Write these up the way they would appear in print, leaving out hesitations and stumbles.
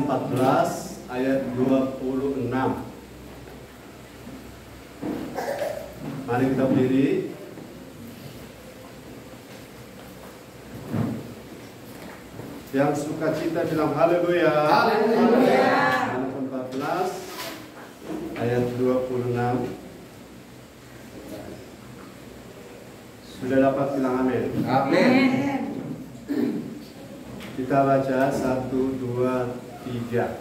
14 ayat 26. Mari kita berdiri. Yang suka cita bilang haleluya. Haleluya. 14 ayat 26. Sudah dapat bilang amin. Amin. Kita baca 1, 2, 3.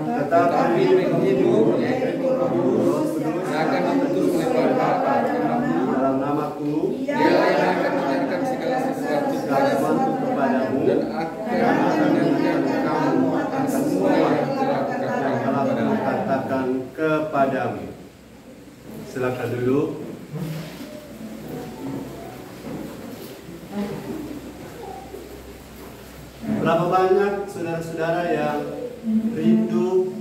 Tetapi hidup yaitu Roh Kudus akan diutus oleh Bapa dalam namaku, Dialah yang akan mengajarkan segala sesuatu kepadamu dan akan mengajarkan kamu akan semua yang telah katakan kepadamu. Silakan duduk. Berapa banyak saudara-saudara yang rindu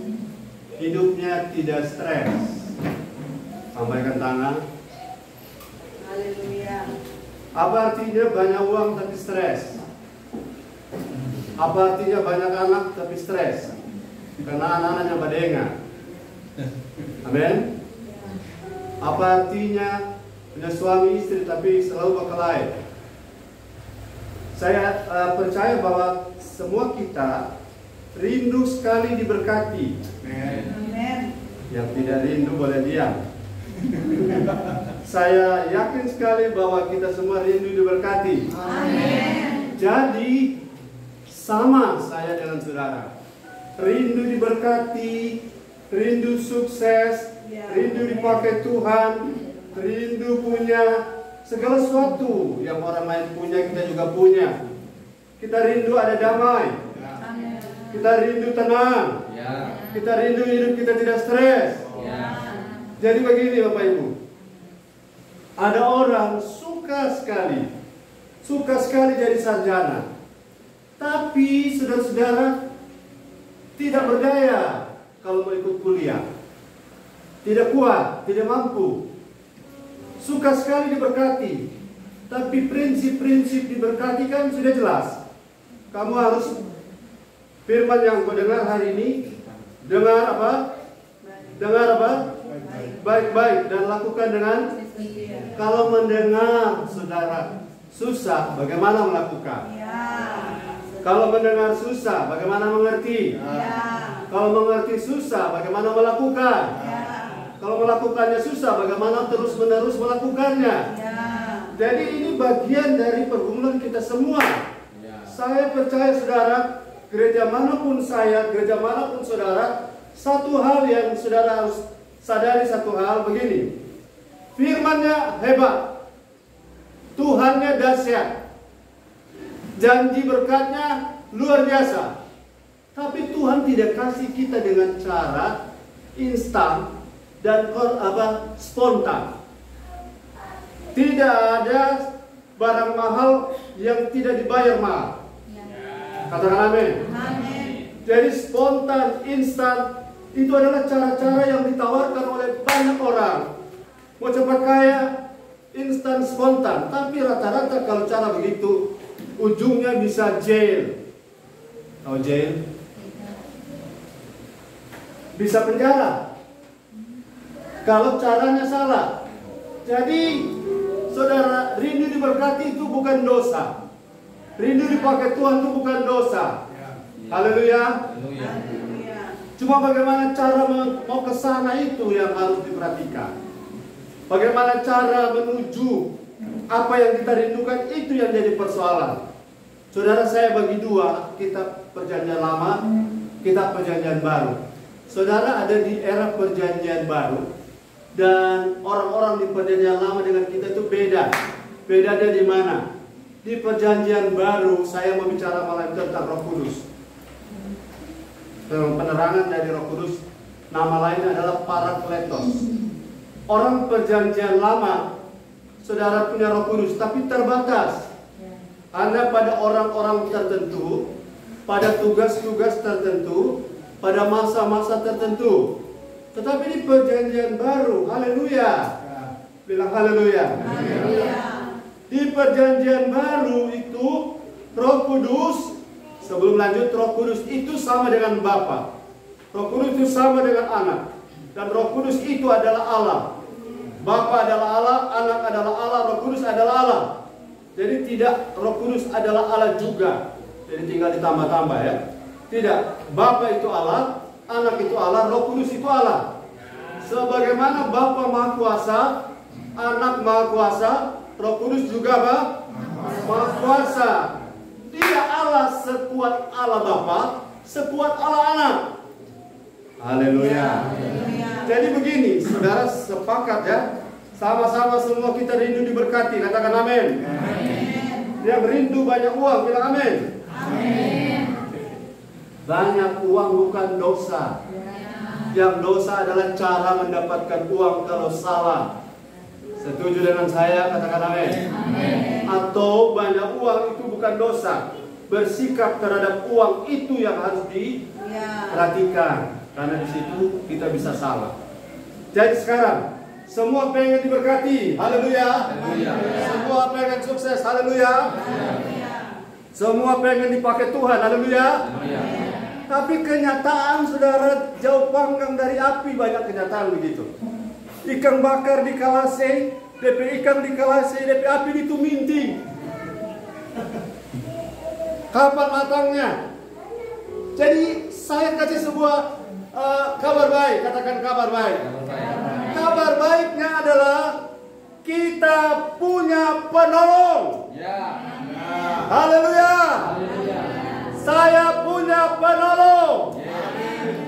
hidupnya tidak stres? Sampaikan tangan. Haleluya. Apa artinya banyak uang tapi stres? Apa artinya banyak anak tapi stres? Karena anak-anaknya badenga. Amin. Apa artinya punya suami istri tapi selalu berkelahi? Saya percaya bahwa semua kita rindu sekali diberkati. Amin. Yang tidak rindu boleh diam. Saya yakin sekali bahwa kita semua rindu diberkati. Amin. Jadi sama saya dengan saudara. Rindu diberkati, rindu sukses, rindu dipakai Tuhan, rindu punya segala sesuatu yang orang lain punya, kita juga punya. Kita rindu ada damai. Amin. Kita rindu tenang. Kita rindu hidup kita tidak stres. Jadi begini Bapak Ibu, ada orang suka sekali jadi sarjana, tapi saudara-saudara tidak berdaya kalau mau ikut kuliah, tidak kuat, tidak mampu. Suka sekali diberkati, tapi prinsip-prinsip diberkati kan sudah jelas. Kamu harus firman yang kau dengar hari ini, dengar apa? Dengar apa? Baik-baik dan lakukan dengan. Kalau mendengar saudara susah, bagaimana melakukan? Kalau mendengar susah, bagaimana mengerti? Kalau mengerti susah, bagaimana melakukan? Kalau melakukannya susah, bagaimana terus-menerus melakukannya? Jadi ini bagian dari pergumulan kita semua. Saya percaya saudara, gereja manapun saya, gereja manapun saudara, satu hal yang saudara harus sadari, satu hal begini. Firman-Nya hebat, Tuhan-Nya dahsyat, janji berkat-Nya luar biasa. Tapi Tuhan tidak kasih kita dengan cara instan dan spontan. Tidak ada barang mahal yang tidak dibayar mahal. Katakan amin. Jadi spontan, instan itu adalah cara-cara yang ditawarkan oleh banyak orang. Mau cepat kaya, instan, spontan. Tapi rata-rata kalau cara begitu, ujungnya bisa jail. Tahu jail? Bisa penjara. Kalau caranya salah. Jadi, saudara, rindu diberkati itu bukan dosa. Rindu dipakai Tuhan itu bukan dosa. Haleluya. Cuma bagaimana cara mau ke sana itu yang harus diperhatikan. Bagaimana cara menuju apa yang kita rindukan itu yang jadi persoalan. Saudara, saya bagi dua, kita perjanjian lama, kita perjanjian baru. Saudara ada di era perjanjian baru, dan orang-orang di perjanjian lama dengan kita itu beda. Bedanya di mana? Di perjanjian baru saya mau bicara malam tentang Roh Kudus. Penerangan dari Roh Kudus, nama lain adalah Parakletos. Orang perjanjian lama, saudara punya Roh Kudus, tapi terbatas. Anda pada orang-orang tertentu, pada tugas-tugas tertentu, pada masa-masa tertentu. Tetapi di perjanjian baru, haleluya. Bilang haleluya. Di perjanjian baru itu Roh Kudus Sebelum lanjut, Roh Kudus itu sama dengan Bapa. Roh Kudus itu sama dengan Anak. Dan Roh Kudus itu adalah Allah. Bapa adalah Allah, Anak adalah Allah, Roh Kudus adalah Allah. Jadi tidak Roh Kudus adalah Allah juga. Jadi tinggal ditambah-tambah ya. Tidak, Bapa itu Allah, Anak itu Allah, Roh Kudus itu Allah. Sebagaimana Bapa Maha Kuasa, Anak Maha Kuasa, Roh Kudus juga Maha Kuasa. Tidak Allah sekuat Allah Bapa, sekuat Allah Anak. Haleluya. Jadi begini, saudara sepakat ya. Sama-sama semua kita rindu diberkati. Katakan amin. Yang rindu banyak uang, bilang amin. Banyak uang bukan dosa. Yang dosa adalah cara mendapatkan uang kalau salah. Setuju dengan saya? Katakan amin. Atau banyak uang itu bukan dosa. Bersikap terhadap uang itu yang harus diperhatikan. Karena di situ kita bisa salah. Jadi sekarang semua pengen diberkati. Haleluya. Semua pengen sukses. Haleluya. Semua pengen dipakai Tuhan. Haleluya. Tapi kenyataan saudara jauh panggang dari api. Banyak kenyataan begitu. Ikan bakar di kalase, DP ikan di kalase, DP api di tuminting. Kapan matangnya? Jadi saya kasih sebuah kabar baik. Katakan kabar baik. Kabar baiknya adalah kita punya penolong. Haleluya. Saya punya penolong.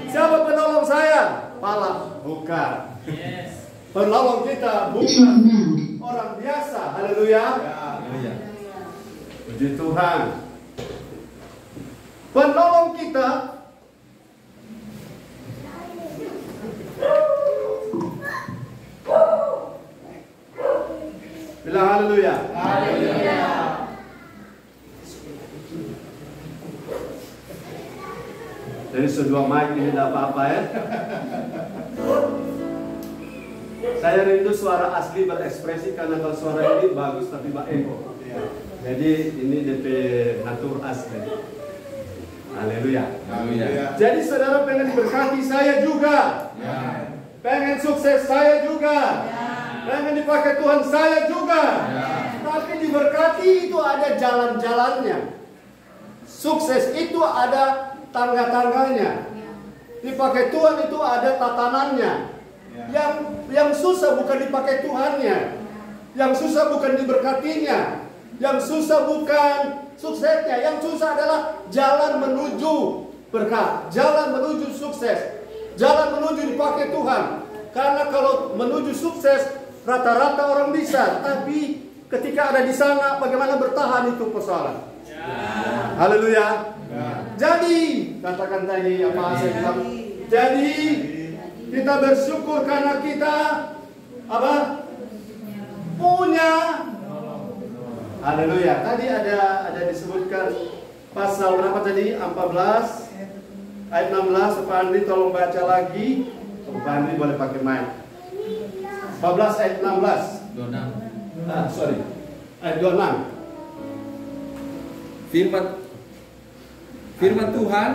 Siapa penolong saya? Pala, bukan. Penolong kita bukan orang biasa. Haleluya. Puji Tuhan. Penolong kita bilang haleluya. Jadi sedua mic ini tidak apa-apa ya. Saya rindu suara asli berekspresi, karena kalau suara ini bagus tapi eko. Jadi ini DP natur asli. Haleluya. Jadi saudara pengen diberkati, saya juga. Pengen sukses, saya juga. Pengen dipakai Tuhan, saya juga. Tapi diberkati itu ada jalan-jalannya. Sukses itu ada tangga-tangganya. Dipakai Tuhan itu ada tatanannya. Yang susah bukan dipakai Tuhannya. Yang susah bukan diberkatinya. Yang susah bukan suksesnya. Yang susah adalah jalan menuju berkat, jalan menuju sukses, jalan menuju dipakai Tuhan. Karena kalau menuju sukses rata-rata orang bisa, tapi ketika ada di sana bagaimana bertahan itu persoalan. Haleluya. Jadi katakan tadi apa saya bilang. Jadi kita bersyukur karena kita apa? Punya. Haleluya. Tadi ada disebutkan pasal berapa tadi? 14 ayat 16. Pak Andri tolong baca lagi. Pak Andri boleh pakai mic. 14 ayat 16. 26. Sorry. Ayat 26. Firman Tuhan,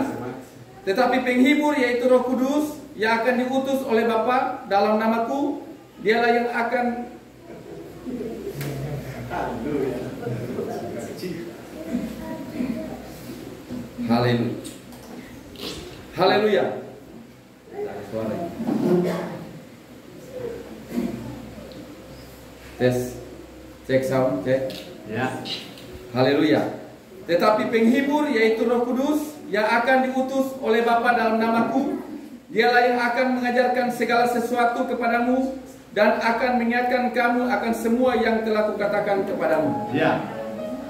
tetapi penghibur yaitu Roh Kudus yang akan diutus oleh Bapa dalam namaku, dialah yang akan Haleluya. Suara. Tes. Cek sound, cek. Ya. Haleluya. Tetapi penghibur yaitu Roh Kudus yang akan diutus oleh Bapa dalam namaku, dialah yang akan mengajarkan segala sesuatu kepadamu dan akan mengingatkan kamu akan semua yang telah kukatakan kepadamu. Ya.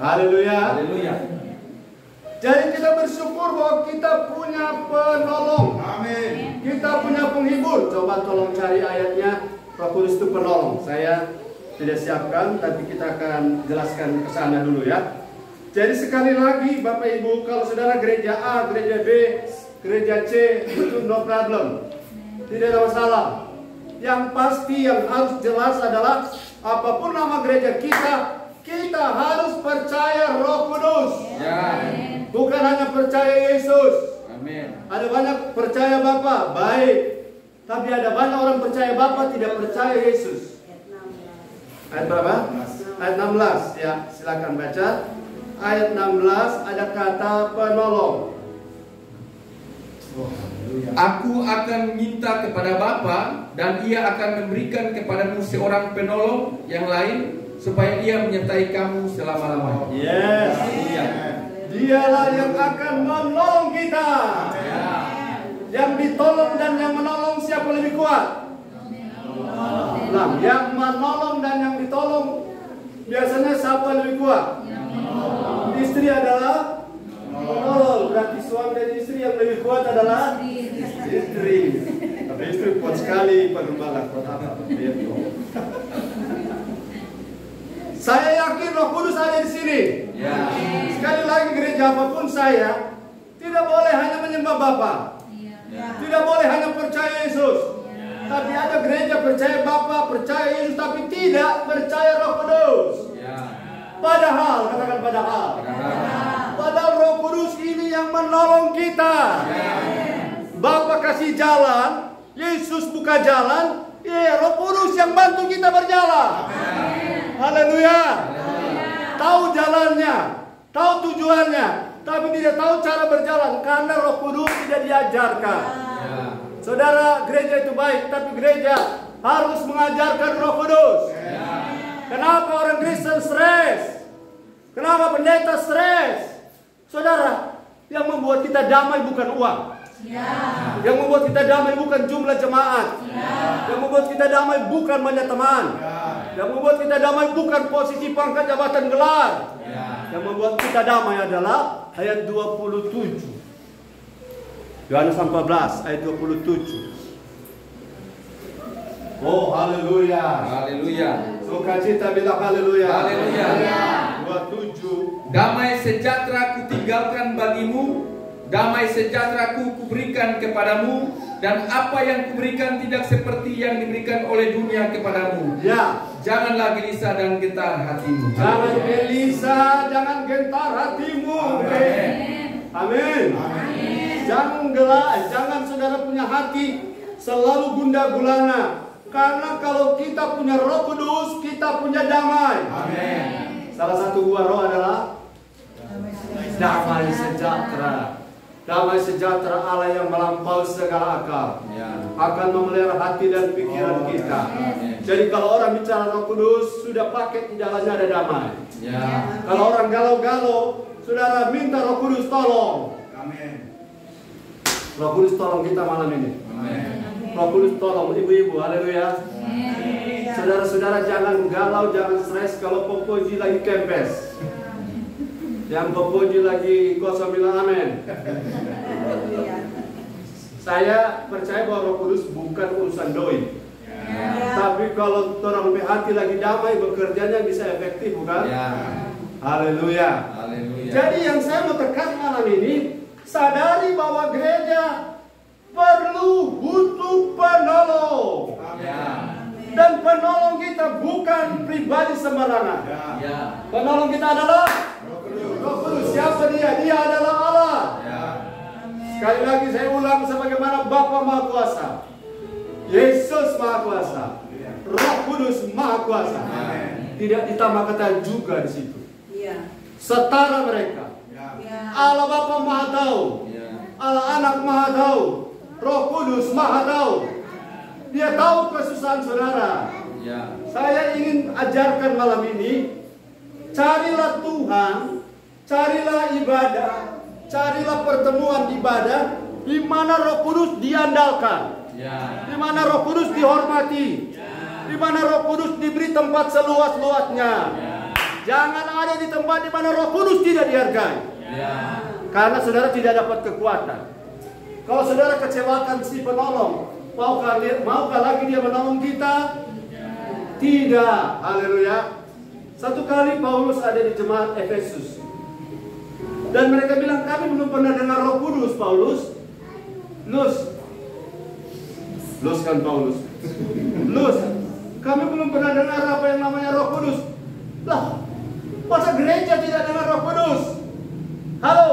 Haleluya. Haleluya. Jadi kita bersyukur bahwa kita punya penolong. Amin. Kita punya penghibur. Coba tolong cari ayatnya. Roh Kudus itu penolong. Saya tidak siapkan, tapi kita akan jelaskan ke sana dulu ya. Jadi sekali lagi Bapak Ibu, kalau saudara gereja A, gereja B, gereja C, itu no problem. Tidak ada masalah. Yang pasti yang harus jelas adalah apapun nama gereja kita, kita harus percaya Roh Kudus. Ya. Bukan hanya percaya Yesus. Amin. Ada banyak percaya Bapa, baik. Tapi ada banyak orang percaya Bapa tidak percaya Yesus. Ayat berapa? Ayat 16 ya, silakan baca. Ayat 16 ada kata penolong. Aku akan minta kepada Bapa dan Ia akan memberikan kepadamu seorang penolong yang lain supaya Ia menyertai kamu selama-lamanya. Yes. Dialah yang akan menolong kita. Yang ditolong dan yang menolong siapa lebih kuat? Nah, yang menolong dan yang ditolong biasanya siapa lebih kuat? Istri adalah menolong. Berarti suami dan istri yang lebih kuat adalah istri. Tapi istri kuat sekali Pak Gembala. Kuat apa? Saya yakin Roh Kudus ada di sini. Sekali lagi gereja apapun saya tidak boleh hanya menyembah Bapa. Tidak boleh hanya percaya Yesus. Tapi ada gereja percaya Bapa, percaya Yesus, tapi tidak percaya Roh Kudus. Padahal, katakan padahal. Padahal Roh Kudus ini yang menolong kita. Bapa kasih jalan, Yesus buka jalan, Roh Kudus yang bantu kita berjalan. Haleluya. Tahu jalannya, tahu tujuannya, tapi tidak tahu cara berjalan karena Roh Kudus tidak diajarkan. Saudara, gereja itu baik, tapi gereja harus mengajarkan Roh Kudus. Kenapa orang Kristen stres? Kenapa pendeta stres? Saudara, yang membuat kita damai bukan uang. Yang membuat kita damai bukan jumlah jemaat. Yang membuat kita damai bukan banyak teman. Yang membuat kita damai bukan posisi pangkat jabatan gelar. Yang membuat kita damai adalah ayat 27. Yohanes 14 ayat 27. Oh, haleluya. Haleluya. Sukacita bilang haleluya. Haleluya. 27. Damai sejahtera kutinggalkan bagimu, damai sejahtera kuberikan kepadamu, dan apa yang kuberikan tidak seperti yang diberikan oleh dunia kepadamu. Ya. Janganlah gelisah dan gentar hatimu. Jangan gelisah, jangan gentar hatimu. Amin. Amin. Jangan saudara punya hati selalu gundah gulana. Karena kalau kita punya Roh Kudus, kita punya damai. Amin. Salah satu buah roh adalah damai sejahtera. Damai sejahtera Allah yang melampaui segala akal akan memelihara hati dan pikiran kita. Jadi kalau orang bicara Roh Kudus, sudah paket di dalamnya ada damai. Kalau orang galau-galau, saudara minta Roh Kudus tolong. Amin. Roh Kudus tolong kita malam ini. Amin. Roh Kudus tolong ibu-ibu, haleluya. Saudara-saudara jangan galau, jangan stres kalau Popoji lagi kempes. Yang Popoji lagi kosong bilang amin. Saya percaya bahwa Roh Kudus bukan urusan doi. Tapi kalau orang hati lagi damai, bekerjanya bisa efektif, bukan? Haleluya. Jadi yang saya mau tekan malam ini, sadari bahwa gereja butuh penolong. Dan penolong kita bukan pribadi sembarangan. Penolong kita adalah Roh Kudus. Siapa dia? Dia adalah Allah. Sekali lagi saya ulang, sebagaimana Bapa Maha Kuasa, Yesus Maha Kuasa, Roh Kudus Maha Kuasa. Tidak ditambah kata juga di situ. Setara mereka. Allah Bapa Maha tahu, Allah Anak Maha tahu, Roh Kudus Maha tahu. Dia tahu kesusahan saudara. Saya ingin ajarkan malam ini, carilah Tuhan, carilah ibadah, carilah pertemuan ibadah di mana Roh Kudus diandalkan, di mana Roh Kudus dihormati, di mana Roh Kudus diberi tempat seluas-luasnya. Jangan ada di tempat di mana Roh Kudus tidak dihargai. Karena saudara tidak dapat kekuatan. Kalau saudara kecewakan si penolong, maukah lagi dia menolong kita? Tidak. Haleluya. Satu kali Paulus ada di jemaat Efesus, dan mereka bilang, kami belum pernah dengar Roh Kudus. Paulus, Lus kan Paulus, Lus, kami belum pernah dengar apa yang namanya Roh Kudus. Lah, masa gereja tidak dengar Roh Kudus? Halo,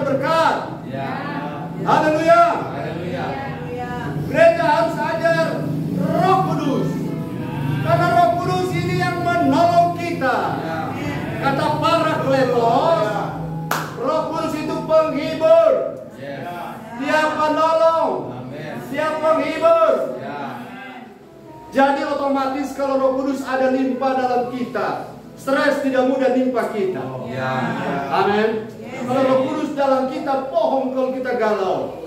berkat. Ya. Haleluya. Haleluya. Gereja harus ajar Roh Kudus. Karena Roh Kudus ini yang menolong kita. Ya. Kata Parakletos, Roh Kudus itu penghibur. Yes. Dia penolong. Amin. Dia penghibur. Ya. Jadi otomatis kalau Roh Kudus ada limpah dalam kita, stres tidak mudah limpah kita. Ya. Amin. Kalau Roh Kudus dalam kita, bohong kalau kita galau.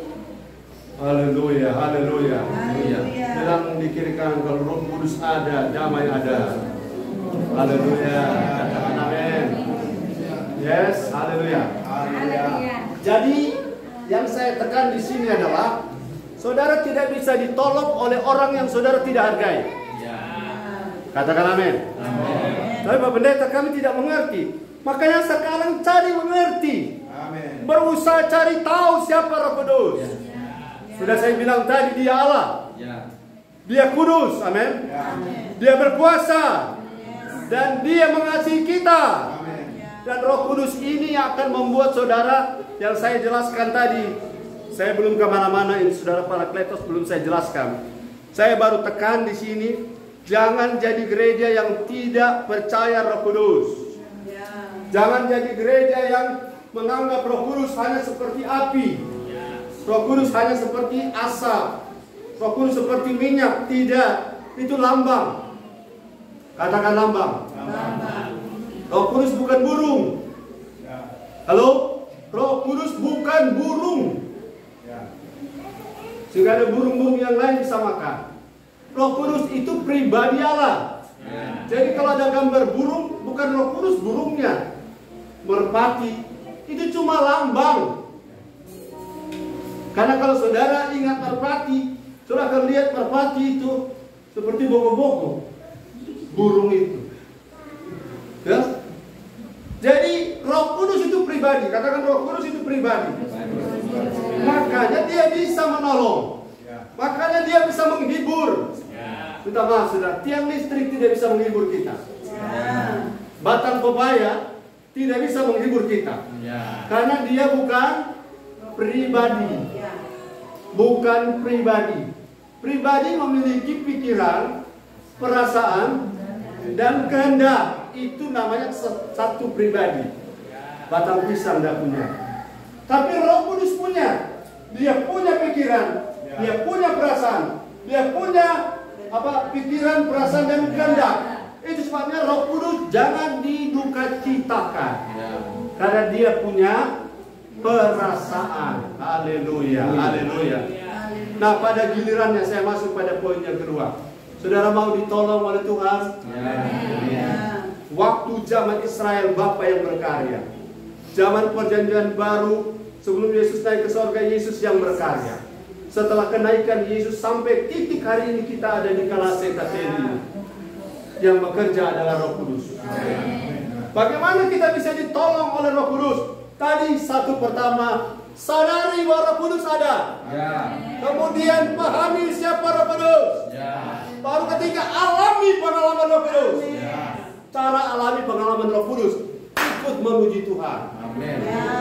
Haleluya, haleluya. Bilang di kiri kanan, kalau Roh Kudus ada, damai ada. Haleluya. Katakan amin. Yes, haleluya. Jadi yang saya tekan di sini adalah saudara tidak bisa ditolong oleh orang yang saudara tidak hargai. Katakan amin. Tapi Pak Pendeta, kami tidak mengerti. Makanya sekarang cari mengerti. Berusaha cari tahu siapa Roh Kudus. Sudah saya bilang tadi, dia Allah. Dia kudus, amin. Dia berkuasa. Dan dia mengasihi kita. Dan Roh Kudus ini yang akan membuat saudara, yang saya jelaskan tadi. Saya belum kemana-mana, ini saudara Parakletos belum saya jelaskan. Saya baru tekan di sini. Jangan jadi gereja yang tidak percaya Roh Kudus. Jangan jadi gereja yang menganggap Roh Kudus hanya seperti api. Roh Kudus hanya seperti asap. Roh Kudus seperti minyak. Tidak. Itu lambang. Katakan lambang. Roh Kudus bukan burung. Halo? Roh Kudus bukan burung. Sehingga ada burung-burung yang lain bisa makan. Roh Kudus itu pribadi Allah. Jadi kalau ada gambar burung, bukan Roh Kudus burungnya. Merpati itu cuma lambang. Karena kalau saudara ingat merpati, saudara akan lihat merpati itu seperti boko-boko, burung itu. Ya? Jadi Roh Kudus itu pribadi. Katakan Roh Kudus itu pribadi. Makanya dia bisa menolong. Makanya dia bisa menghibur. Minta maaf saudara, tiang listrik tidak bisa menghibur kita. Batang pepaya tidak bisa menghibur kita. Karena dia bukan pribadi. Bukan pribadi. Pribadi memiliki pikiran, perasaan, dan kehendak. Itu namanya satu pribadi. Batang pisang tidak punya. Tapi Roh Kudus punya. Dia punya pikiran, dia punya perasaan, dia punya pikiran, perasaan, dan kehendak. Itu sebabnya Roh Kudus jangan didukacitakan. Karena dia punya perasaan. Haleluya, haleluya. Nah, pada gilirannya saya masuk pada poin yang kedua. Saudara mau ditolong oleh Tuhan? Waktu zaman Israel Bapa yang berkarya. Zaman perjanjian baru sebelum Yesus naik ke surga, Yesus yang berkarya. Setelah kenaikan Yesus sampai titik hari ini kita ada di Kalaseta ini. Yang bekerja adalah Roh Kudus. Bagaimana kita bisa ditolong oleh Roh Kudus? Tadi satu pertama, sadari bahwa Roh Kudus ada. Kemudian pahami siapa Roh Kudus. Baru ketiga, alami pengalaman Roh Kudus. Cara alami pengalaman Roh Kudus, ikut memuji Tuhan.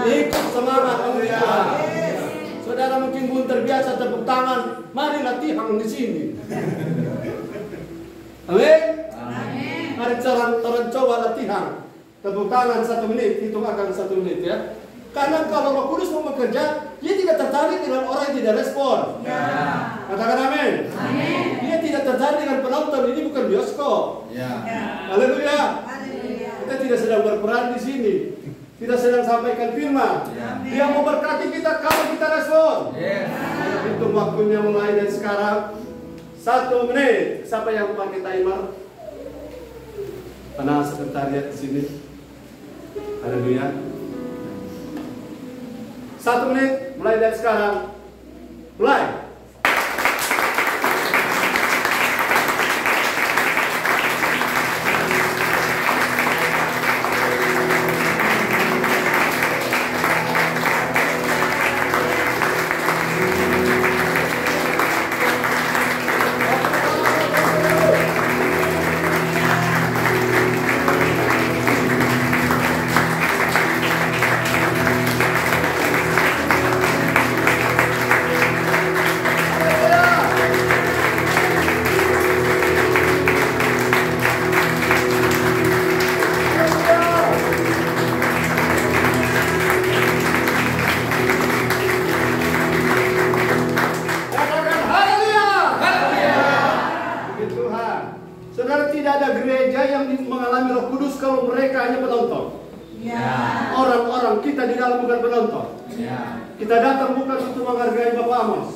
Ikut semangat memuji Tuhan. Saudara mungkin belum terbiasa tepuk tangan, mari latihan di sini. Amin. Mari orang coba latihan. Tepuk tangan 1 menit, hitung akan 1 menit ya. Karena kalau Roh Kudus mau bekerja, dia tidak tertarik dengan orang yang tidak respon. Katakan amin. Dia tidak tertarik dengan penonton, ini bukan bioskop. Haleluya. Kita tidak sedang berperan di sini. Kita sedang sampaikan firman. Dia mau berkati kita kalau kita respon. Hitung waktunya mulai dari sekarang. 1 menit. Siapa yang pakai timer? Karena sekretariat di sini. Haleluya. 1 menit mulai dari sekarang. Mulai. kita di dalam bukan penonton. Kita datang bukan untuk menghargai Bapak Amos.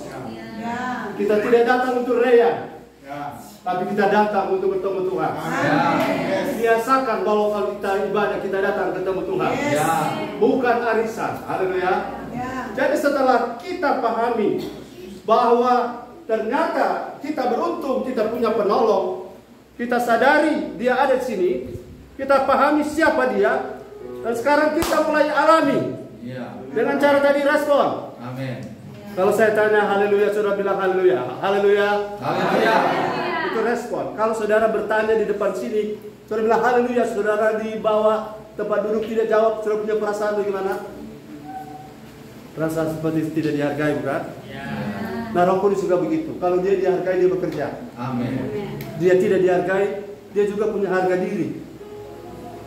Kita tidak datang untuk reyan. Tapi kita datang untuk bertemu Tuhan. Biasakan bahwa kalau kita ibadah kita datang ketemu Tuhan. Bukan arisan. Haleluya. Jadi setelah kita pahami bahwa ternyata kita beruntung, kita punya penolong, kita sadari dia ada di sini, kita pahami siapa dia, dan sekarang kita mulai alami dengan cara tadi respon. Amin. Kalau saya tanya haleluya, saudara bilang haleluya. Haleluya. Haleluya. Itu respon. Kalau saudara bertanya di depan sini, saudara bilang haleluya, saudara di bawah tempat duduk tidak jawab, saudara punya perasaan bagaimana? Perasaan seperti tidak dihargai, bukan? Nah, Roh Kudus juga begitu. Kalau dia dihargai, dia bekerja. Amin. Dia tidak dihargai, dia juga punya harga diri.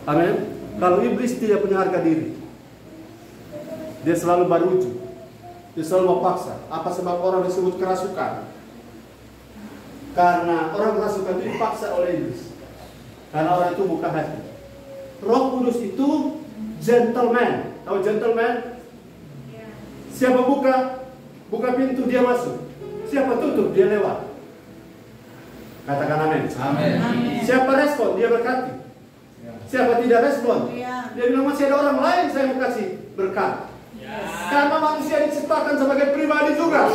Amin. Kalau iblis tidak punya harga diri, dia selalu berujuk. Dia selalu memaksa. Apa sebab orang disebut kerasukan? Karena orang kerasukan itu dipaksa oleh iblis. Karena orang itu buka hati. Roh Kudus itu gentleman. Tahu gentleman? Siapa buka pintu dia masuk. Siapa tutup dia lewat. Katakan amin. Amin. Siapa respon dia berkati. Siapa tidak respon dia bilang masih ada orang lain saya mau kasih berkat. Karena manusia diciptakan sebagai pribadi juga.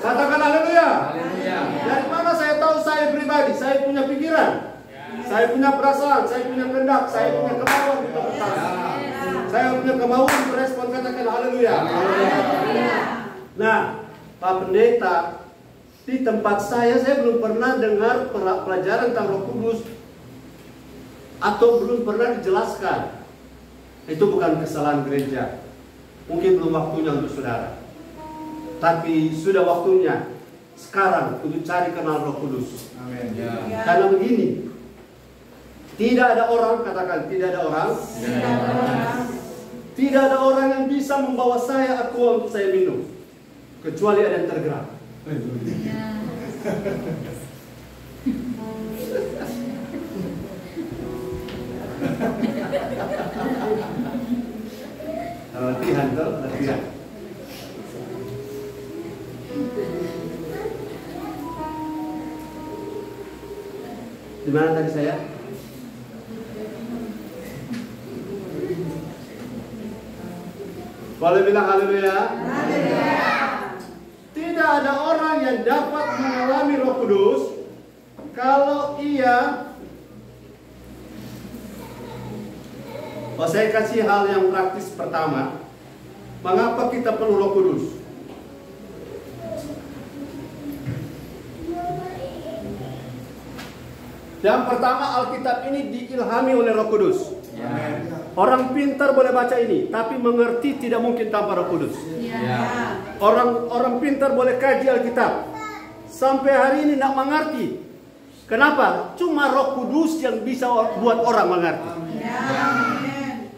Katakan haleluya. Dari mana saya tahu saya pribadi? Saya punya pikiran, saya punya perasaan, saya punya kehendak, saya punya kemauan untuk bertahan. Saya punya kemauan berespon. Katakan haleluya. Nah, Pak Pendeta, di tempat saya belum pernah dengar pelajaran tentang Roh Kudus atau belum pernah dijelaskan. Itu bukan kesalahan gereja. Mungkin belum waktunya untuk saudara. Tapi sudah waktunya sekarang untuk cari kenal Roh Kudus. Amin. Karena begini, tidak ada orang, katakan tidak ada orang. Tidak ada orang yang bisa membawa saya aqua untuk saya minum, kecuali ada yang tergerak. Latihan tuh, latihan. Di mana tadi saya? Boleh bilang haleluya? Tidak ada orang yang dapat mengalami Roh Kudus kalau ia saya kasih hal yang praktis pertama. Mengapa kita perlu Roh Kudus? Yang pertama, Alkitab ini diilhami oleh Roh Kudus. Orang pintar boleh baca ini, tapi mengerti tidak mungkin tanpa Roh Kudus. Orang pintar boleh kaji Alkitab, sampai hari ini tidak mengerti. Kenapa? Cuma Roh Kudus yang bisa buat orang mengerti.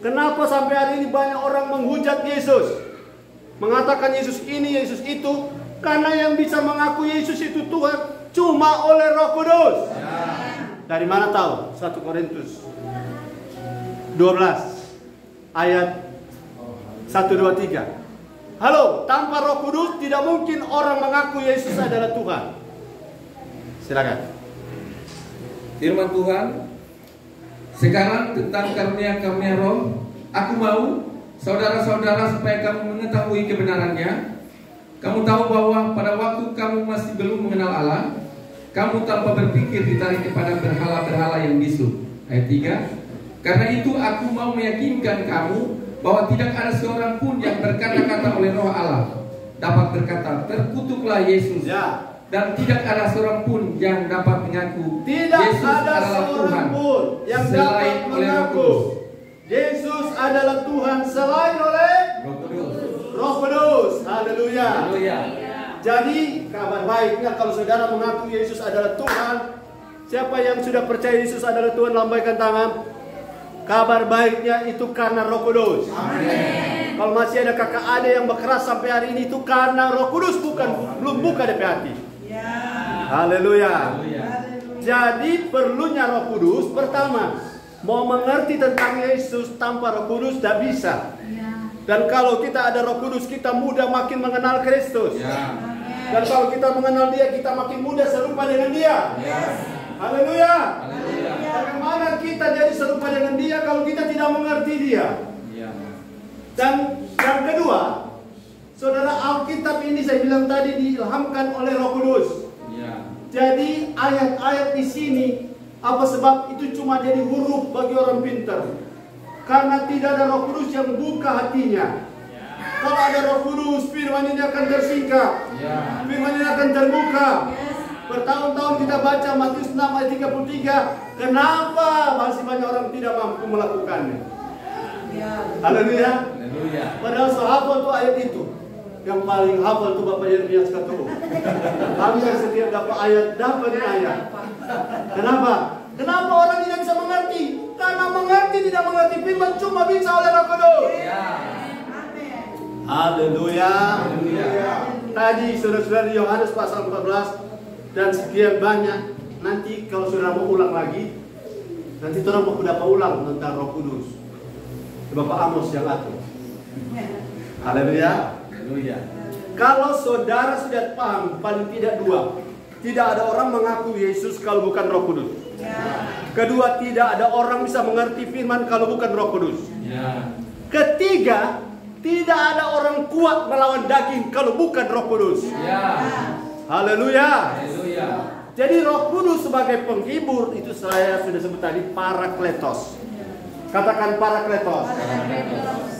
Kenapa sampai hari ini banyak orang menghujat Yesus, mengatakan Yesus ini, Yesus itu? Karena yang bisa mengaku Yesus itu Tuhan cuma oleh Roh Kudus. Dari mana tahu? 1 Korintus 12 ayat 1, 2, 3. Halo, tanpa Roh Kudus tidak mungkin orang mengaku Yesus adalah Tuhan. Silakan. Firman Tuhan sekarang tentang karunia-karunia Roh, aku mau saudara-saudara supaya kamu mengetahui kebenarannya. Kamu tahu bahwa pada waktu kamu masih belum mengenal Allah, kamu tanpa berpikir ditarik kepada berhala-berhala yang bisu. Ayat 3. Karena itu aku mau meyakinkan kamu bahwa tidak ada seorang pun yang berkata-kata oleh Roh Allah dapat berkata terkutuklah Yesus. Dan tidak ada seorang pun yang dapat mengaku Yesus adalah Tuhan yang selain dapat oleh Roh mengaku Kudus. Yesus adalah Tuhan selain oleh Roh Kudus. Roh Kudus. Haleluya. Haleluya. Jadi kabar baiknya kalau saudara mengaku Yesus adalah Tuhan, siapa yang sudah percaya Yesus adalah Tuhan lambaikan tangan. Kabar baiknya itu karena Roh Kudus. Amin. Kalau masih ada kakak adik yang berkeras sampai hari ini itu karena Roh Kudus, belum buka DP hati. Haleluya. Jadi perlunya Roh Kudus pertama, mau mengerti tentang Yesus tanpa Roh Kudus tidak bisa. Dan kalau kita ada Roh Kudus, kita mudah makin mengenal Kristus. Ya. Dan kalau kita mengenal Dia, kita makin mudah serupa dengan Dia. Haleluya. Haleluya. Bagaimana kita jadi serupa dengan Dia kalau kita tidak mengerti Dia? Ya. Dan yang kedua, saudara, Alkitab ini saya bilang tadi diilhamkan oleh Roh Kudus. Ya. Jadi ayat-ayat di sini, apa sebab itu cuma jadi huruf bagi orang pintar? Karena tidak ada Roh Kudus yang buka hatinya. Kalau ada Roh Kudus, firman ini akan tersingkap. Firman ini akan terbuka. Bertahun-tahun kita baca Matius 6 ayat 33. Kenapa masih banyak orang tidak mampu melakukannya? Haleluya. Haleluya. Padahal sehafal tuh ayat itu. Yang paling hafal tuh Bapak Yeremias Katuhu. Hampir setiap dapat ayat. Kenapa? Kenapa orang tidak bisa mengerti? Karena mengerti tidak mengerti firman cuma bisa oleh Roh Kudus. Haleluya. Tadi saudara-saudara Yohanes pasal 14 dan sekian banyak. Nanti kalau saudara mau ulang lagi, nanti saudara mau dapat ulang tentang Roh Kudus. Bapak Amos yang atur. Haleluya. Haleluya. Kalau saudara sudah paham, paling tidak dua. Tidak ada orang mengaku Yesus kalau bukan Roh Kudus. Kedua, tidak ada orang bisa mengerti firman kalau bukan Roh Kudus. Ketiga, tidak ada orang kuat melawan daging kalau bukan Roh Kudus. Haleluya. Haleluya. Jadi Roh Kudus sebagai penghibur itu saya sudah sebut tadi, Parakletos. Katakan Parakletos.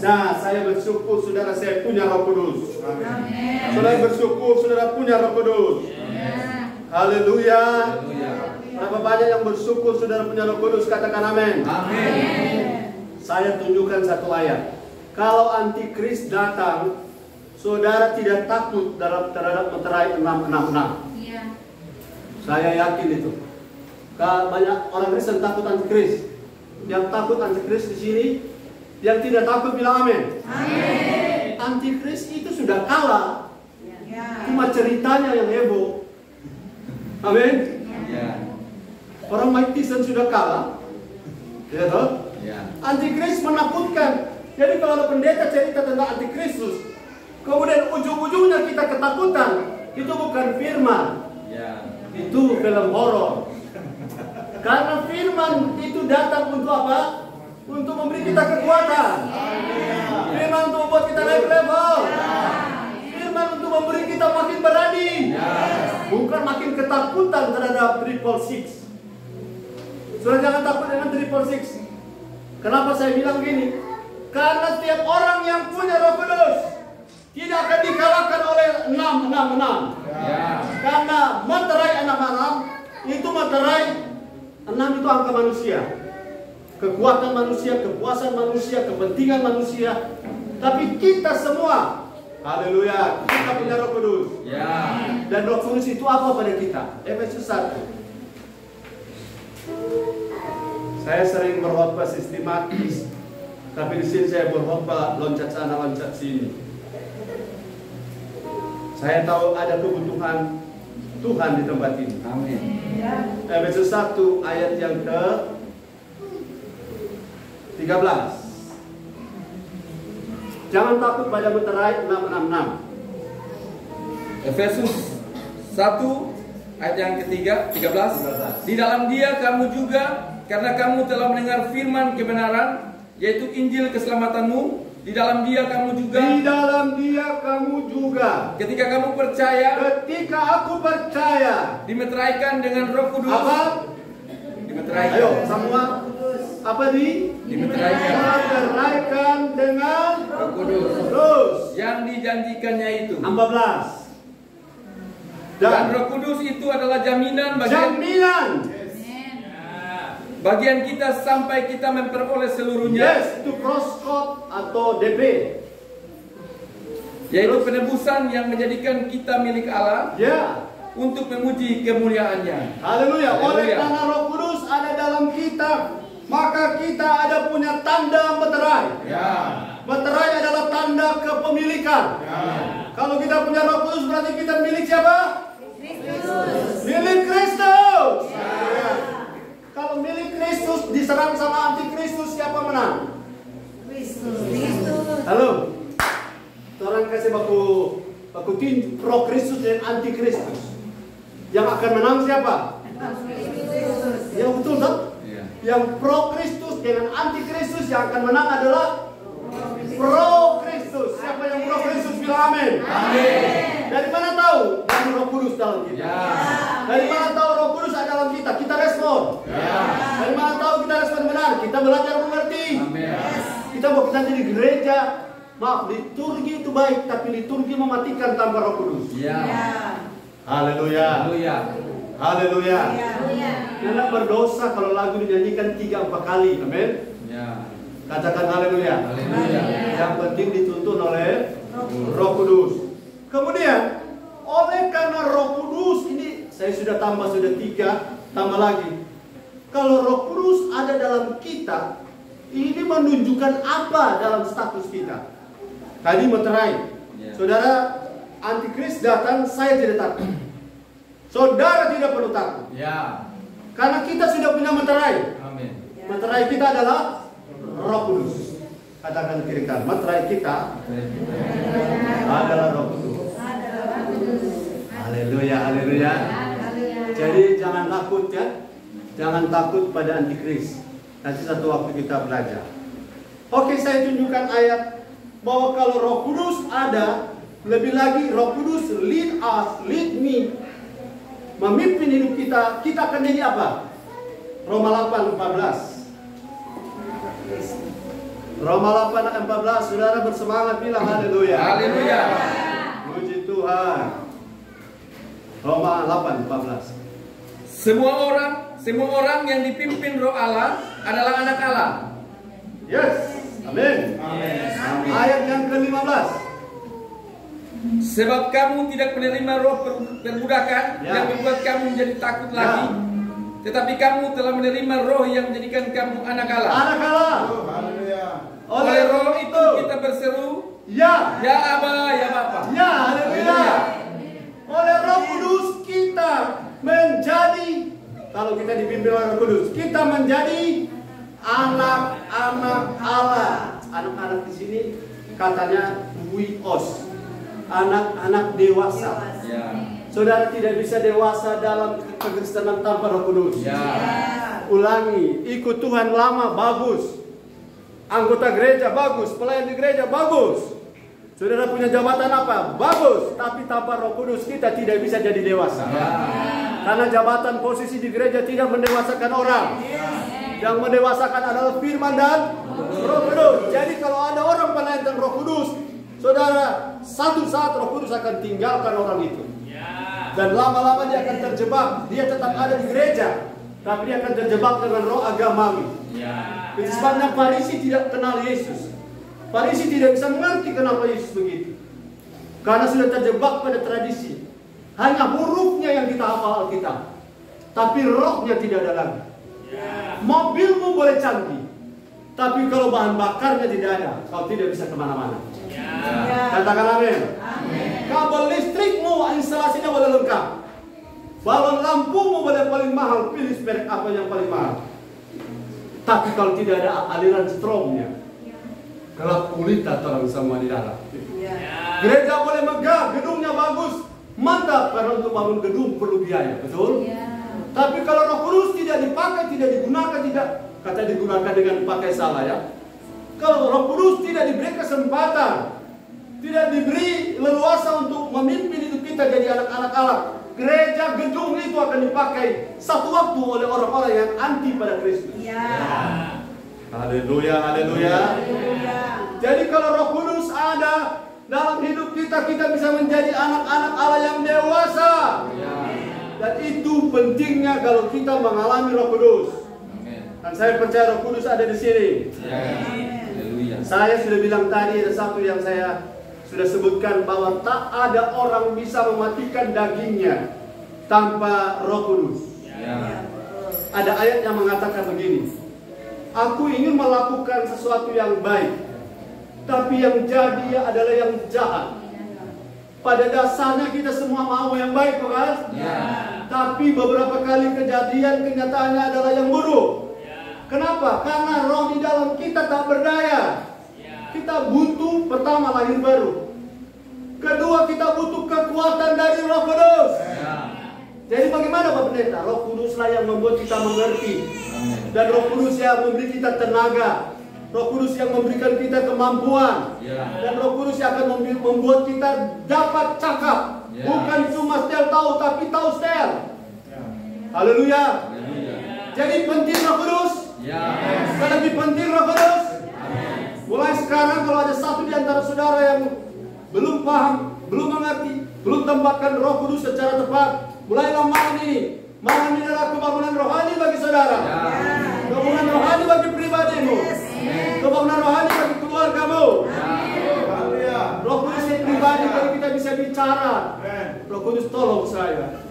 Nah, saya bersyukur saudara saya punya Roh Kudus. Amin. Saudara bersyukur saudara punya Roh Kudus. Haleluya. Berapa banyak yang bersyukur saudara punya Roh Kudus? Katakan amin. Amin. Saya tunjukkan satu ayat. Kalau antikris datang, saudara tidak takut terhadap meterai 666. Saya yakin itu. Banyak orang Kristen takut antikris. Yang takut antikris di sini, yang tidak takut bilang amin. Amin. Antikris itu sudah kalah. Cuma ceritanya yang heboh. Amin. Orang Mike Tyson sudah kalah. Ya toh? Antikris menakutkan. Jadi kalau ada pendeta cerita tentang antikristus, kemudian ujung-ujungnya kita ketakutan, itu bukan firman. Itu film horor. Karena firman itu datang untuk apa? Untuk memberi kita kekuatan. Firman untuk membuat kita naik level. Firman untuk memberi kita makin berani. Bukan makin ketakutan terhadap 666. Saudara jangan takut dengan 666. Kenapa saya bilang gini? Karena setiap orang yang punya Roh Kudus tidak akan dikalahkan oleh 666. Karena meterai 666 itu meterai 6 itu angka manusia. Kekuatan manusia, kepuasan manusia, kepentingan manusia. Tapi kita semua, haleluya, kita punya Roh Kudus. Dan Roh Kudus itu apa pada kita? Efesus 1. Saya sering berkhotbah sistematis, tapi di sini saya berkhotbah loncat sana loncat sini. Saya tahu ada kebutuhan Tuhan di tempat ini. Amin. Efesus 1 ayat yang ke 13. Jangan takut pada meterai 666. Efesus 1 ayat yang ketiga 13. Di dalam Dia kamu juga, karena kamu telah mendengar firman kebenaran, yaitu Injil keselamatanmu. Di dalam Dia kamu juga. Di dalam Dia kamu juga. Ketika kamu percaya. Ketika aku percaya. Dimeteraikan dengan Roh Kudus. Apa? Dimeteraikan. Ayo semua. Apa dimeteraikan dengan Roh Kudus. Terus. Yang dijanjikannya itu. 14. Dan Roh Kudus itu adalah jaminan bagian kita sampai kita memperoleh seluruhnya. Yes, itu cross-code atau DP. Yaitu penebusan yang menjadikan kita milik Allah. Ya. Untuk memuji kemuliaannya. Haleluya. Oleh karena Roh Kudus ada dalam kita, maka kita ada punya tanda meterai. Meterai adalah tanda kepemilikan. Kalau kita punya Roh Kudus berarti kita milik siapa? Kristus. Milik Kristus. Kalau milik Kristus diserang sama antikristus, siapa menang? Halo. Orang kasih baku tinju pro Kristus dan anti Kristus. Yang akan menang siapa? Yang betul tak? Iya. Yang pro Kristus dengan anti Kristus yang akan menang adalah pro Kristus. Siapa yang pro Kristus bilang amin. Amin. Dari mana tahu? Dari Roh Kudus dalam kita. Ya. Dari mana tahu Roh Kudus ada dalam kita? Kita respon. Ya. Dari mana tahu kita respon benar? Kita belajar mengerti. Amin. Kita bukan nanti di gereja. Maaf, liturgi itu baik, tapi liturgi mematikan tanpa Roh Kudus. Ya. Haleluya. Haleluya. Haleluya. Anak berdosa kalau lagu dinyanyikan 3-4 kali. Amin. Ya. Katakan haleluya. Haleluya. Yang penting dituntun oleh Roh Kudus. Kemudian, oleh karena Roh Kudus ini saya sudah 3, tambah lagi. Kalau Roh Kudus ada dalam kita, ini menunjukkan apa dalam status kita? Tadi meterai. Ya. Saudara, antikris datang, saya tidak takut. Saudara tidak perlu takut. Ya. Karena kita sudah punya meterai. Amin. Meterai kita adalah Roh Kudus. Katakan kiri kanan, meterai kita adalah Roh Kudus. Haleluya, haleluya. Jadi jangan takut ya. Jangan takut pada antikris. Nanti satu waktu kita belajar. Oke, saya tunjukkan ayat bahwa kalau Roh Kudus ada, lebih lagi Roh Kudus lead us, lead me, memimpin hidup kita, kita akan jadi apa? Roma 8:14. Roma 8:14, saudara bersemangat bilang haleluya. Haleluya. Puji Tuhan. Roma 8:14. Semua orang yang dipimpin Roh Allah adalah anak Allah. Yes. Amin. Ayat yang ke-15. Sebab kamu tidak menerima roh perbudakan Ya. yang membuat kamu menjadi takut lagi, tetapi kamu telah menerima roh yang menjadikan kamu anak Allah. Anak Allah. Oleh roh itu kita berseru, Ya. ya Aba, ya Bapa. Ya, haleluya. Oleh Roh Kudus kita menjadi, kalau kita dipimpin oleh Roh Kudus, kita menjadi anak-anak Allah. Anak-anak di sini katanya buios, anak-anak dewasa. Ya. Saudara tidak bisa dewasa dalam kekristenan tanpa Roh Kudus. Ya. Ulangi, ikut Tuhan lama bagus. Anggota gereja bagus, pelayan di gereja bagus. Saudara punya jabatan apa? Bagus. Tapi tanpa Roh Kudus kita tidak bisa jadi dewasa. Ya. Karena jabatan posisi di gereja tidak mendewasakan orang. Yang mendewasakan adalah firman dan Roh Kudus. Jadi kalau ada orang pelayan dan Roh Kudus, saudara, satu saat Roh Kudus akan tinggalkan orang itu. Dan lama-lama dia akan terjebak. Dia tetap ada di gereja, tapi dia akan terjebak dengan roh agamawi. Itu sebabnya Farisi tidak kenal Yesus. Farisi tidak bisa mengerti kenapa Yesus begitu. Karena sudah terjebak pada tradisi. Hanya hurufnya yang kita hafal Alkitab, tapi rohnya tidak ada lagi. Mobilmu boleh canggih, tapi kalau bahan bakarnya tidak ada, kau tidak bisa kemana-mana. Katakan amin. Kabel listrikmu, instalasinya boleh lengkap. Balon lampumu boleh paling mahal, pilih spek apa yang paling mahal. Tapi kalau tidak ada aliran stromnya, gelap gulita orang semua di dalam. Gereja boleh megah, gedungnya bagus, mantap, karena untuk bangun gedung perlu biaya, betul? Tapi kalau Roh Kudus tidak dipakai, tidak digunakan, tidak kata digunakan dengan pakai salah ya. Kalau Roh Kudus tidak diberi kesempatan, tidak diberi leluasa untuk memimpin hidup kita jadi anak-anak Allah, gereja gedung itu akan dipakai satu waktu oleh orang-orang yang anti pada Kristus. Haleluya, haleluya. Jadi kalau Roh Kudus ada dalam hidup kita, kita bisa menjadi anak-anak Allah yang dewasa. Dan itu pentingnya kalau kita mengalami Roh Kudus. Dan saya percaya Roh Kudus ada di sini. Saya sudah bilang tadi, ada satu yang saya sudah sebutkan, bahwa tak ada orang bisa mematikan dagingnya tanpa Roh Kudus. Ada ayat yang mengatakan begini, aku ingin melakukan sesuatu yang baik, tapi yang jadi adalah yang jahat. Pada dasarnya kita semua mau yang baik, bukan? Tapi beberapa kali kejadian kenyataannya adalah yang buruk. Kenapa? Karena roh di dalam kita tak berdaya. kita butuh pertama lahir baru. Kedua, kita butuh kekuatan dari Roh Kudus. Jadi bagaimana Pak Pendeta? Roh Kuduslah yang membuat kita mengerti. Dan Roh Kudus yang memberi kita tenaga. Roh Kudus yang memberikan kita kemampuan. Dan Roh Kudus yang akan membuat kita dapat cakap. Bukan cuma setel tahu, tapi tahu setel. Haleluya. Jadi penting Roh Kudus. Lebih penting Roh Kudus. Mulai sekarang kalau ada satu di antara saudara yang belum paham, belum mengerti, belum tempatkan Roh Kudus secara tepat, mulailah malam ini. Malam ini adalah kebangunan rohani bagi saudara. Kebangunan rohani bagi pribadimu. Kebangunan rohani bagi keluargamu. Roh Kudus yang pribadi kalau kita bisa bicara. Roh Kudus tolong saya.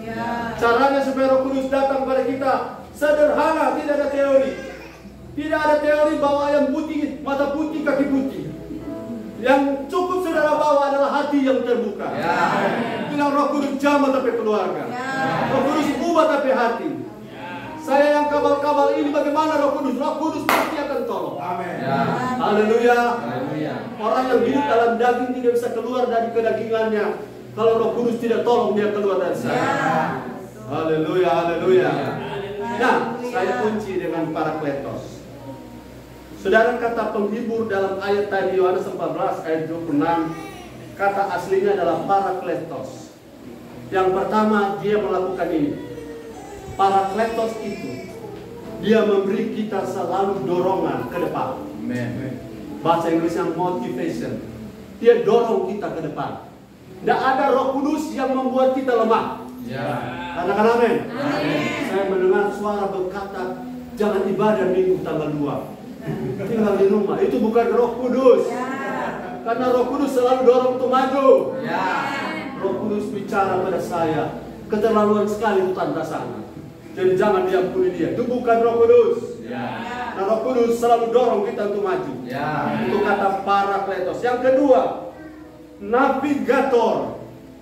Caranya supaya Roh Kudus datang pada kita sederhana, tidak ada teori. Tidak ada teori bahwa ayam putih, mata putih, kaki putih. Yang cukup saudara bawa adalah hati yang terbuka. Bilang Roh Kudus jamah tapi keluarga. Roh Kudus ubah tapi hati. Saya yang kabal-kabal ini bagaimana Roh Kudus? Roh Kudus pasti akan tolong. Haleluya. Orang yang hidup dalam daging tidak bisa keluar dari kedagingannya. Kalau Roh Kudus tidak tolong, dia keluar dari saya. Haleluya, haleluya. Nah, saya kunci dengan Parakletos. Saudara, kata penghibur dalam ayat tadi Yohanes 14 ayat 26, kata aslinya adalah Parakletos. Yang pertama dia melakukan ini. Parakletos itu dia memberi kita selalu dorongan ke depan. Bahasa Inggrisnya motivation. Dia dorong kita ke depan. Tidak ada Roh Kudus yang membuat kita lemah. Katakan amin. Saya mendengar suara berkata, jangan ibadah minggu tanggal 2. Tinggal di rumah. Itu bukan Roh Kudus. Karena Roh Kudus selalu dorong untuk maju. Roh Kudus bicara pada saya, keterlaluan sekali itu tanda sana. Jadi jangan diampuni dia. Itu bukan Roh Kudus. Nah, Roh Kudus selalu dorong kita untuk maju. Itu kata Parakletos. Yang kedua, navigator.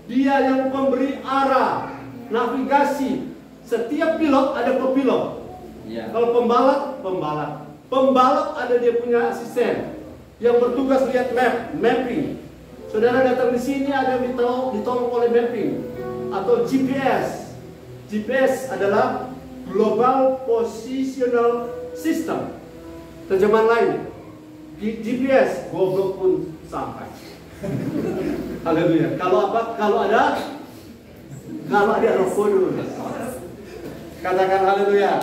Dia yang memberi arah, navigasi. Setiap pilot ada pepilot. Kalau pembalap, pembalap. Pembalap ada dia punya asisten yang bertugas lihat mapping. Saudara datang di sini ada yang ditolong oleh mapping atau GPS. GPS adalah Global Positional System. Terjemahan lain, GPS goblok pun sampai. Haleluya. Kalau apa? Kalau ada Roh Kudus. Katakan haleluya.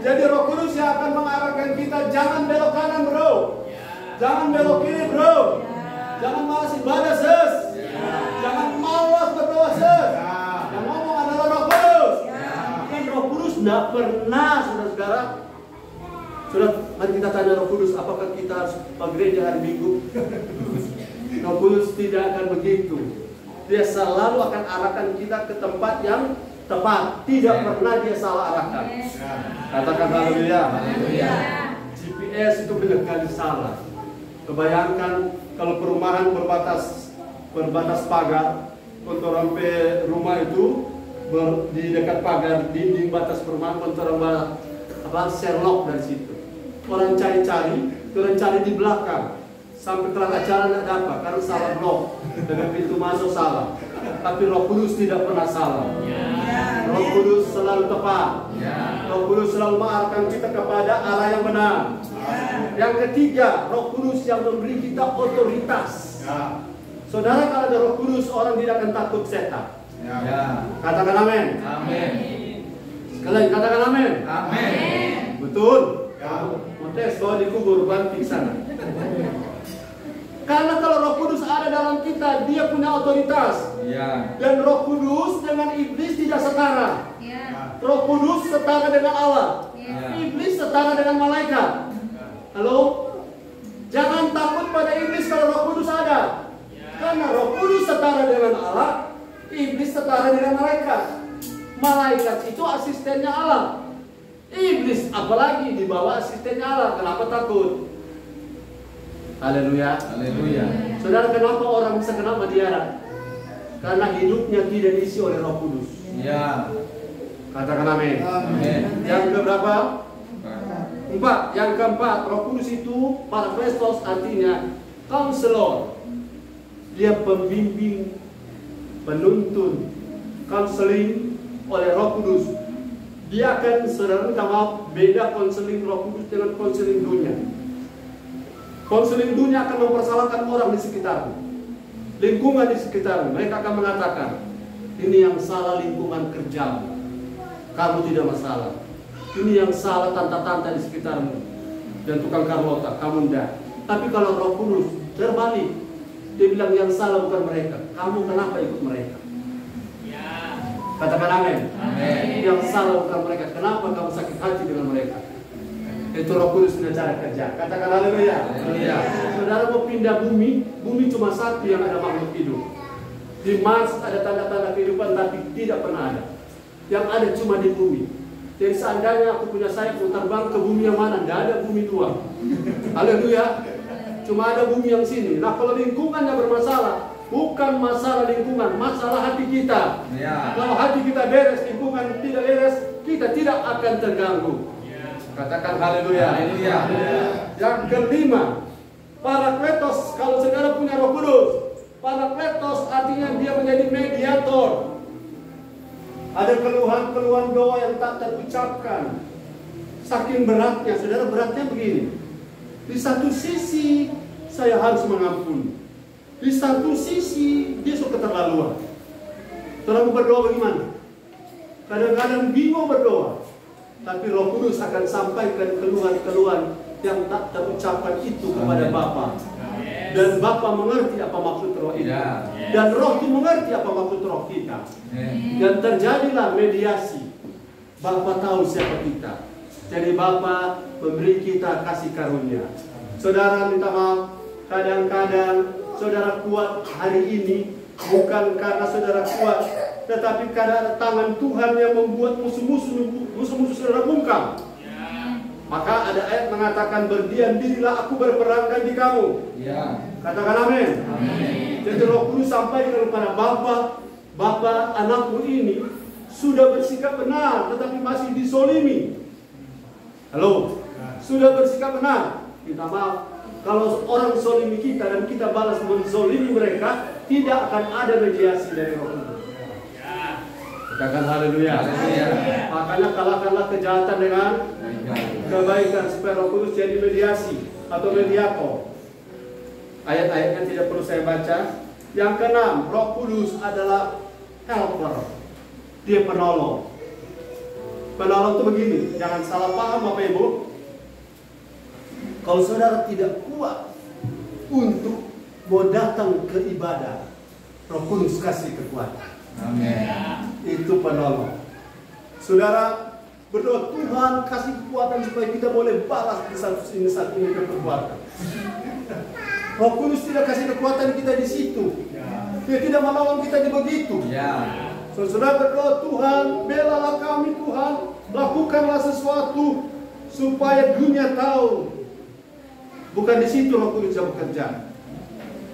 Jadi Roh Kudus yang akan mengarahkan kita. Jangan belok kanan bro. Jangan belok kiri bro. Jangan malas ibadah sis. Jangan malas berdoa sis. Yang ngomong adalah Roh Kudus. Dan Roh Kudus tidak pernah saudara-saudara. Sudah, mari kita tanya Roh Kudus, apakah kita harus ke gereja hari Minggu? Roh Kudus tidak akan begitu. Dia selalu akan arahkan kita ke tempat yang tepat. Tidak pernah dia salah arahkan. Katakan haleluya. GPS itu banyak kali salah. Kebayangkan kalau perumahan berbatas pagar, untuk sampai rumah itu di dekat pagar dinding batas perumahan, untuk Sherlock dari situ. Orang cari-cari di belakang. Sampai terang acara tidak dapat karena salah blok. Dengan pintu masuk salah. Tapi Roh Kudus tidak pernah salah. Roh Kudus selalu tepat. Roh Kudus selalu mengarahkan kita kepada arah yang benar. Yang ketiga, Roh Kudus yang memberi kita otoritas. Saudara, kalau ada Roh Kudus, orang tidak akan takut setan. Katakan amin. Sekali katakan amin. Betul. Motes bawa dikubur banting sana. Karena kalau Roh Kudus ada dalam kita, dia punya otoritas. Dan Roh Kudus dengan iblis tidak setara. Roh Kudus setara dengan Allah. Iblis setara dengan malaikat. Halo? Jangan takut pada iblis kalau Roh Kudus ada. Karena Roh Kudus setara dengan Allah, iblis setara dengan malaikat. Malaikat itu asistennya Allah. Iblis apalagi di bawah asistennya Allah. Kenapa takut? Haleluya. Saudara, kenapa orang bisa kena matiara? Karena hidupnya tidak diisi oleh Roh Kudus. Katakan amin. Yang keberapa? Yang keempat, Roh Kudus itu Parakletos artinya counselor. Dia pembimbing, penuntun, counseling oleh Roh Kudus. Dia akan, saudara minta maaf, beda konseling Roh Kudus dengan konseling dunia. Konseling dunia akan mempersalahkan orang di sekitarmu, lingkungan di sekitarmu. Mereka akan mengatakan, ini yang salah lingkungan kerjamu, kamu tidak masalah. Ini yang salah tante-tante di sekitarmu dan tukang Carlota, kamu enggak. Tapi kalau Roh Kudus terbalik, dia bilang yang salah bukan mereka, kamu kenapa ikut mereka? Katakan amin. Yang salah bukan mereka, kenapa kamu sakit hati dengan mereka? Itu Roh Kudus punya cara kerja. Katakan haleluya. Saudara mau pindah bumi, bumi cuma satu yang ada makhluk hidup. Di Mars ada tanda-tanda kehidupan, tapi tidak pernah ada. Yang ada cuma di bumi. Jadi seandainya aku punya sayap mau terbang ke bumi yang mana? Tidak ada bumi dua. Haleluya. Cuma ada bumi yang sini. Nah kalau lingkungannya bermasalah, bukan masalah lingkungan, masalah hati kita. Kalau hati kita beres, lingkungan tidak beres, kita tidak akan terganggu. Katakan haleluya. Yang kelima, Parakletos. Kalau saudara punya Roh Kudus, Parakletos artinya dia menjadi mediator. Ada keluhan-keluhan doa yang tak terucapkan. Saking beratnya, saudara, beratnya begini. Di satu sisi saya harus mengampuni, di satu sisi dia suka keterlaluan. Saudara mau berdoa bagaimana? Kadang-kadang bingung berdoa, tapi Roh Kudus akan sampaikan keluhan-keluhan yang tak terucapkan itu kepada Bapa. Dan Bapa mengerti apa maksud roh itu. Dan roh itu mengerti apa maksud roh kita. Dan terjadilah mediasi. Bapa tahu siapa kita. Jadi Bapa memberi kita kasih karunia. Saudara minta maaf, kadang-kadang saudara kuat hari ini bukan karena saudara kuat, tetapi karena tangan Tuhan yang membuat musuh-musuh saudara bungkam. Maka ada ayat mengatakan, berdiam dirilah aku berperang ganti kamu. Katakan amin. Jadi Roh Kudus sampaikan kepada Bapa, anakmu ini sudah bersikap benar, tetapi masih disolimi. Halo, sudah bersikap benar. Minta maaf, kalau orang solimi kita dan kita balas menzolimi mereka, tidak akan ada mediasi dari Roh Kudus. Katakan haleluya. Makanya kalahkanlah kejahatan dengan kebaikan supaya Roh Kudus jadi mediasi atau mediator. Ayat-ayatnya tidak perlu saya baca. Yang keenam, Roh Kudus adalah helper. Dia penolong. Penolong itu begini, jangan salah paham Bapak Ibu. Kalau saudara tidak kuat untuk mau datang ke ibadah, Roh Kudus kasih kekuatan. Amin. Itu penolong. Saudara berdoa, Tuhan kasih kekuatan supaya kita boleh balas di saat ini kekuatan. Roh Kudus tidak kasih kekuatan kita di situ. Dia tidak menolong kita di begitu. Saudara berdoa, Tuhan belalah kami, Tuhan lakukanlah sesuatu supaya dunia tahu. Bukan di situ Roh Kudus bisa bekerja.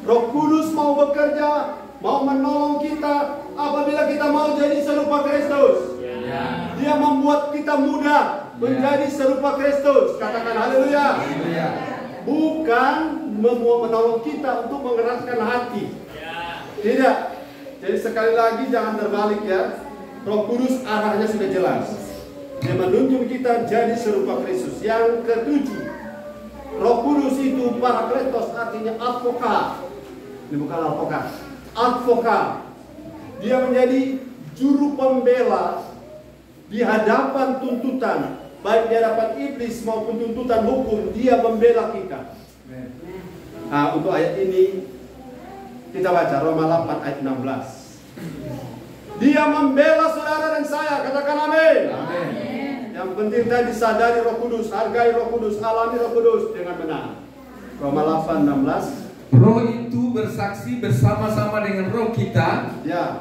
Roh Kudus mau bekerja, mau menolong kita apabila kita mau jadi serupa Kristus. Dia membuat kita mudah menjadi serupa Kristus. Katakan haleluya. Bukan menolong kita untuk mengeraskan hati. Tidak. Jadi sekali lagi jangan terbalik ya. Roh Kudus arahnya sudah jelas. Dia menuntun kita jadi serupa Kristus. Yang ketujuh, Roh Kudus itu Parakletos artinya advokat. Ini bukan advokat. Advokat. Dia menjadi juru pembela di hadapan tuntutan, baik di hadapan iblis maupun tuntutan hukum. Dia membela kita. Nah, untuk ayat ini kita baca Roma 8 ayat 16. Dia membela saudara dan saya. Katakan amin. Yang penting tadi sadari Roh Kudus, hargai Roh Kudus, alami Roh Kudus dengan benar. Roma 8 16. Roh itu bersaksi bersama-sama dengan roh kita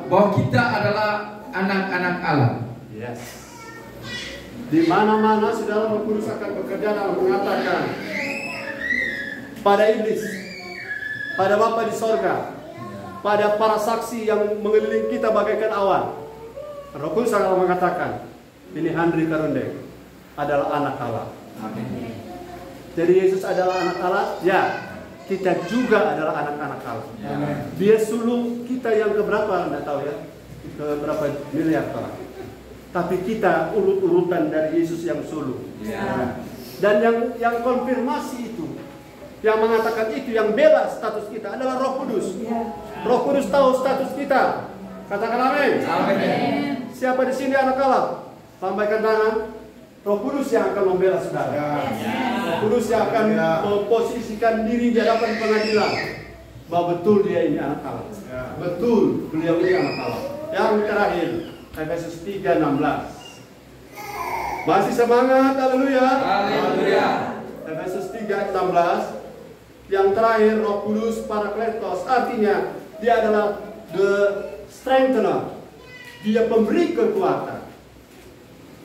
bahwa kita adalah anak-anak Allah. Yes. Di mana-mana saudara, Roh Kudus akan bekerja dalam mengatakan pada iblis, pada Bapa di sorga, pada para saksi yang mengelilingi kita bagaikan awan. Roh Kudus akan mengatakan, ini Handri Karunde adalah anak Allah. Amin. Jadi Yesus adalah anak Allah, ya. Kita juga adalah anak-anak Allah. Ya. Dia sulung kita yang keberapa, Anda tahu ya? Keberapa miliar orang. Tapi kita urut-urutan dari Yesus yang sulung. Ya. Dan yang konfirmasi itu, yang mengatakan itu, yang bela status kita adalah Roh Kudus. Roh Kudus tahu status kita. Katakan amin. Amin. Siapa di sini anak Allah? Lambaikan tangan. Roh Kudus yang akan membela saudara. Roh Kudus yang akan memposisikan diri di hadapan pengadilan bahwa betul dia ini anak Allah. Betul beliau ini anak Allah. Yang terakhir, Efesus 3:16. Masih semangat, haleluya. Haleluya. Efesus 3:16. Yang terakhir, Roh Kudus Parakletos, artinya dia adalah the strengthener. Dia pemberi kekuatan.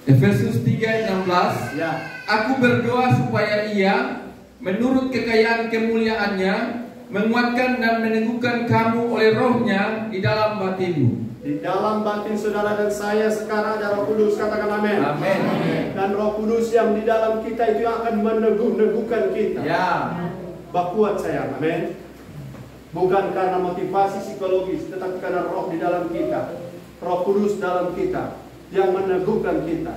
Efesus 3:16. Ya. Aku berdoa supaya Ia menurut kekayaan kemuliaannya menguatkan dan meneguhkan kamu oleh Roh-Nya di dalam batinmu. Di dalam batin saudara dan saya sekarang ada Roh Kudus, katakan amin. Amin. Dan Roh Kudus yang di dalam kita itu yang akan meneguhkan kita. Ya. Bakuat sayang, amin. Bukan karena motivasi psikologis, tetapi karena Roh di dalam kita. Roh Kudus dalam kita yang meneguhkan kita.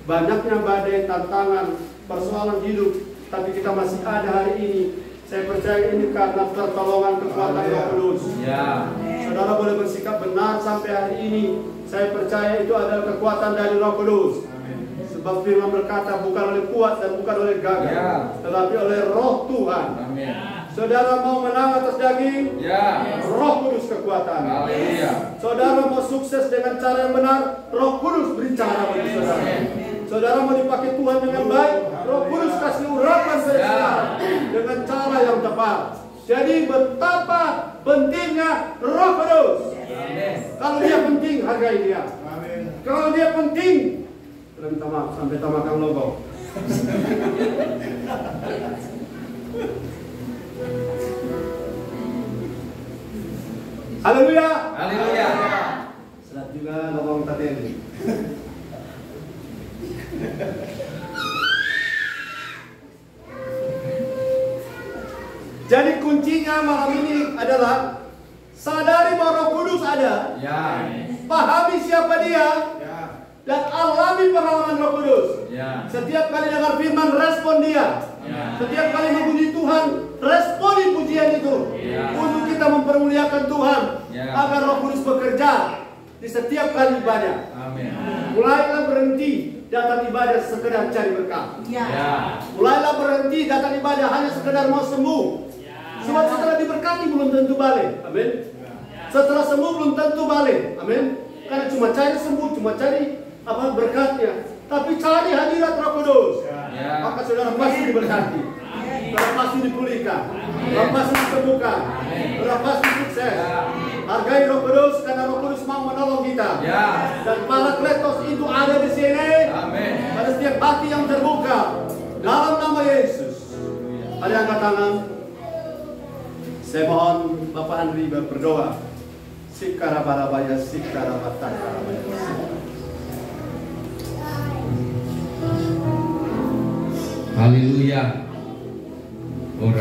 Banyaknya badai, tantangan, persoalan hidup, tapi kita masih ada hari ini. Saya percaya ini karena pertolongan kekuatan Roh Kudus. Ya. Saudara boleh bersikap benar sampai hari ini. Saya percaya itu adalah kekuatan dari Roh Kudus. Sebab firman berkata bukan oleh kuat dan bukan oleh gagah, Ya. tetapi oleh Roh Tuhan. Amin. Saudara mau menang atas daging? Ya. Roh Kudus kekuatan. Haleluya. Saudara mau sukses dengan cara yang benar? Roh Kudus beri cara bagi saudara. Saudara mau dipakai Tuhan dengan baik? Roh Kudus kasih urapan pada saudara dengan cara yang tepat. Jadi betapa pentingnya Roh Kudus. Amin. Kalau dia penting, hargai dia. Kalau dia penting, minta maaf sampai tamakan logo. Haleluya. Haleluya. Selat juga ngomong tadi. Jadi kuncinya malam ini adalah sadari bahwa Roh Kudus ada, Ya. pahami siapa dia, dan alami pengalaman Roh Kudus. Ya. Setiap kali dengar firman, respon dia. Ya. Setiap kali memuji Tuhan, responi pujian itu. Ya. Untuk kita mempermuliakan Tuhan, Ya. agar Roh Kudus bekerja di setiap kali ibadah. Amin. Mulailah berhenti datang ibadah sekedar cari berkah. Ya. Mulailah berhenti datang ibadah hanya sekedar mau sembuh. Sebab setelah diberkati belum tentu balik. Amin. Setelah sembuh belum tentu balik. Amin. Karena cuma cari sembuh, cuma cari berkatnya. Tapi cari hadirat Roh Kudus. Ya. Maka saudara pasti diberkati. Saudara pasti dipulihkan. Saudara pasti disembuhkan. Saudara pasti sukses. Hargai Roh Kudus karena Roh Kudus mau menolong kita. Ya. Dan Parakletos itu ada di sini. Amin. Pada setiap hati yang terbuka dalam nama Yesus. Ada yang angkat tangan. Saya mohon Bapak Andri berdoa. Sikarabarabaya, sikarabatarabaya. Haleluya. Oh,